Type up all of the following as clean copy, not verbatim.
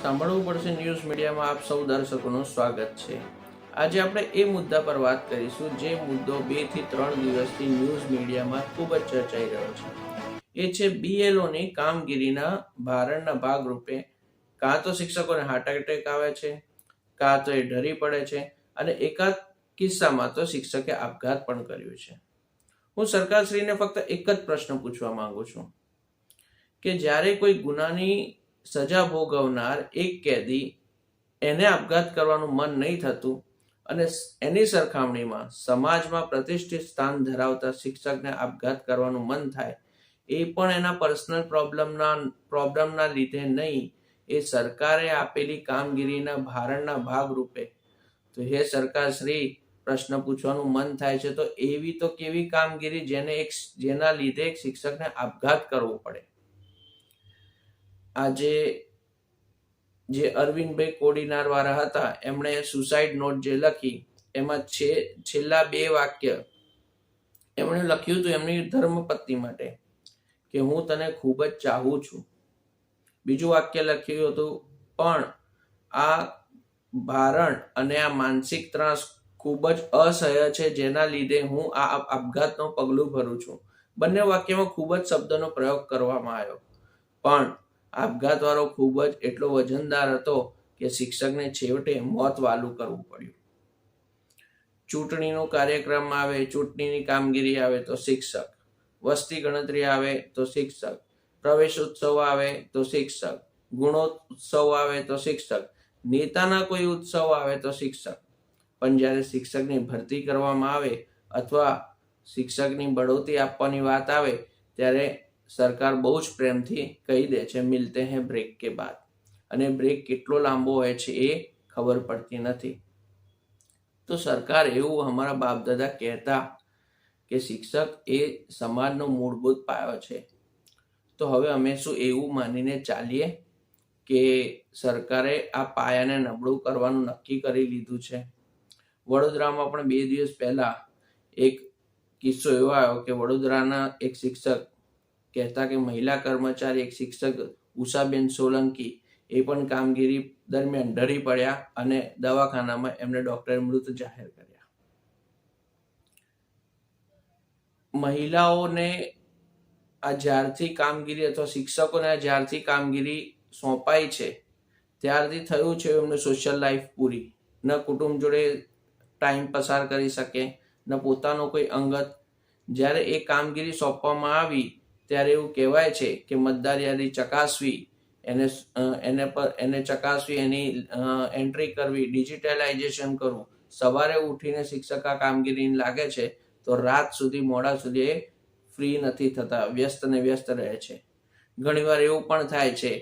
સાંભળવું પડશે ન્યૂઝ મીડિયામાં આપ સૌ દર્શકોનું સ્વાગત છે। આજે આપણે એ મુદ્દા પર વાત કરીશું જે મુદ્દો 2 થી 3 દિવસથી ન્યૂઝ મીડિયામાં ખૂબ જ ચર્ચાઈ રહ્યો છે। એ છે બીએલઓની કામગીરીના ભારણના ભાગરૂપે કાં તો શિક્ષકોને હાર્ટ એટેક આવે છે, કાં તો એ ડરી પડે છે અને એકાદ કિસ્સામાં તો શિક્ષકે આપઘાત પણ કર્યો છે। હું સરકારશ્રીને ફક્ત એક જ પ્રશ્ન પૂછવા માંગુ છું કે જ્યારે કોઈ ગુનાની સજા ભોગવનાર એક કેદી એને આપઘાત કરવાનું મન નહીં થતું અને એની સરખામણીમાં સમાજમાં પ્રતિષ્ઠિત સ્થાન ધરાવતા શિક્ષકને આપઘાત કરવાનું મન થાય, એ પણ એના પર્સનલ પ્રોબ્લેમના લીધે નહીં, એ સરકારે આપેલી કામગીરીના ભારણના ભાગરૂપે, તો હે સરકારશ્રી, પ્રશ્ન પૂછવાનું મન થાય છે તો એવી તો કેવી કામગીરી જેના લીધે એક શિક્ષકને આપઘાત કરવો પડે। આજે જે અરવિંદભાઈ કોડીનાર વાળા હતા, એમણે સુસાઇડ નોટ જે લખી એમાં છેલ્લા 2 વાક્ય એમણે લખ્યું હતું એમની ધર્મપત્ની માટે કે હું તને ખૂબ જ ચાહું છું। બીજું વાક્ય લખ્યું હતું પણ આ ભારણ અને આ માનસિક ત્રાસ ખૂબ જ અસહ્ય છે જેના લીધે હું આ આપઘાતનો પગલું ભરું છું। બંને વાક્યમાં ખૂબ જ શબ્દનો પ્રયોગ કરવામાં આવ્યો, પણ આપઘાત વાળો ખૂબ જ એટલો વજનદાર હતો કે શિક્ષકને છેવટે મોત વાલું કરવું પડ્યું। ચૂંટણીનો કાર્યક્રમ આવે, ચૂંટણીની કામગીરી આવે તો શિક્ષક, વસ્તી ગણતરી આવે તો શિક્ષક, પ્રવેશોત્સવ આવે તો શિક્ષક, ગુણોત્સવ આવે તો શિક્ષક, નેતાના કોઈ ઉત્સવ આવે તો શિક્ષક, પણ જ્યારે શિક્ષકની ભરતી કરવામાં આવે અથવા શિક્ષકની બઢોતી આપવાની વાત આવે ત્યારે સરકાર બહુ જ પ્રેમથી કહી દે છે મિલતે હૈ બ્રેક કે બાદ, અને બ્રેક કેટલો લાંબો હોય છે એ ખબર પડતી નથી। તો સરકાર એવું અમારા બાપ દાદા કહેતા કે શિક્ષક એ સમાજનો મૂળભૂત પાયો છે, તો હવે અમે શું એવું માનીને ચાલીએ કે સરકારે આ પાયાને નબળું કરવાનું નક્કી કરી લીધું છે? વડોદરામાં પણ 2 દિવસ પહેલા એક કિસ્સો એવો આવ્યો કે વડોદરાના એક શિક્ષક કહેતા કે મહિલા કર્મચારી એક શિક્ષક ઉષાબેન સોલંકી એ પણ કામગીરી દરમિયાન ડરી પડ્યા અને દવાખાનામાં એમને ડોક્ટરે મૃત જાહેર કર્યા। મહિલાઓને આ જ્યારથી કામગીરી અથવા શિક્ષકોને આ જ્યારથી કામગીરી સોંપાઈ છે ત્યારથી થયું છે એમને સોશિયલ લાઈફ પૂરી, ન કુટુંબ જોડે ટાઈમ પસાર કરી શકે, ન પોતાનો કોઈ અંગત। જ્યારે એ કામગીરી સોંપવામાં આવી ત્યારે એવું કહેવાય છે કે મતદાર યાદી ચકાસવી, એને ચકાસવી, એની એન્ટ્રી કરવી, ડિજિટલાઇઝેશન કરવું, સવારે ઉઠીને શિક્ષક આ કામગીરીને લાગે છે તો રાત સુધી મોડા સુધી એ ફ્રી નથી થતા, વ્યસ્ત ને વ્યસ્ત રહે છે। ઘણીવાર એવું પણ થાય છે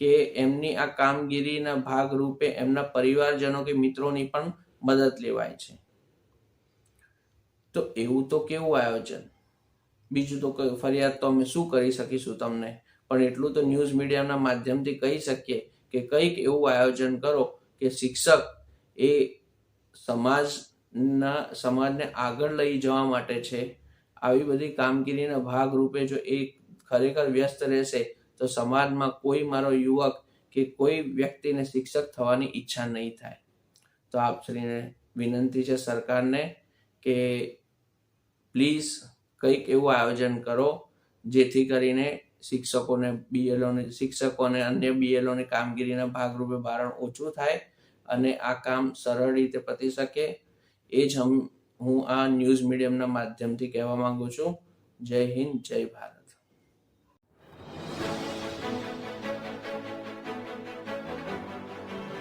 કે એમની આ કામગીરીના ભાગરૂપે એમના પરિવારજનો કે મિત્રોની પણ મદદ લેવાય છે। તો એવું તો કેવું આયોજન? બીજું તો ફરિયાદ તો અમે શું કરી શકીશું તમને, પણ એટલું તો ન્યૂઝ મીડિયાના માધ્યમથી કહી શકીએ કે કંઈક એવું આયોજન કરો કે શિક્ષક એ સમાજને આગળ લઈ જવા માટે છે। આવી બધી કામગીરીના ભાગરૂપે જો એ ખરેખર વ્યસ્ત રહેશે તો સમાજમાં કોઈ મારો યુવક કે કોઈ વ્યક્તિને શિક્ષક થવાની ઈચ્છા નહીં થાય। તો આપશ્રીને વિનંતી છે સરકારને કે પ્લીઝ કંઈક એવું આયોજન કરો જેથી કરીને શિક્ષકો અને અન્ય બીએલઓની કામગીરીના ભાગરૂપે ભારણ ઓછું થાય અને આ કામ સરળ રીતે પતી શકે। એ જ હું આ ન્યૂઝ મીડિયમના માધ્યમથી કહેવા માંગુ છું। જય હિન્દ, જય ભારત।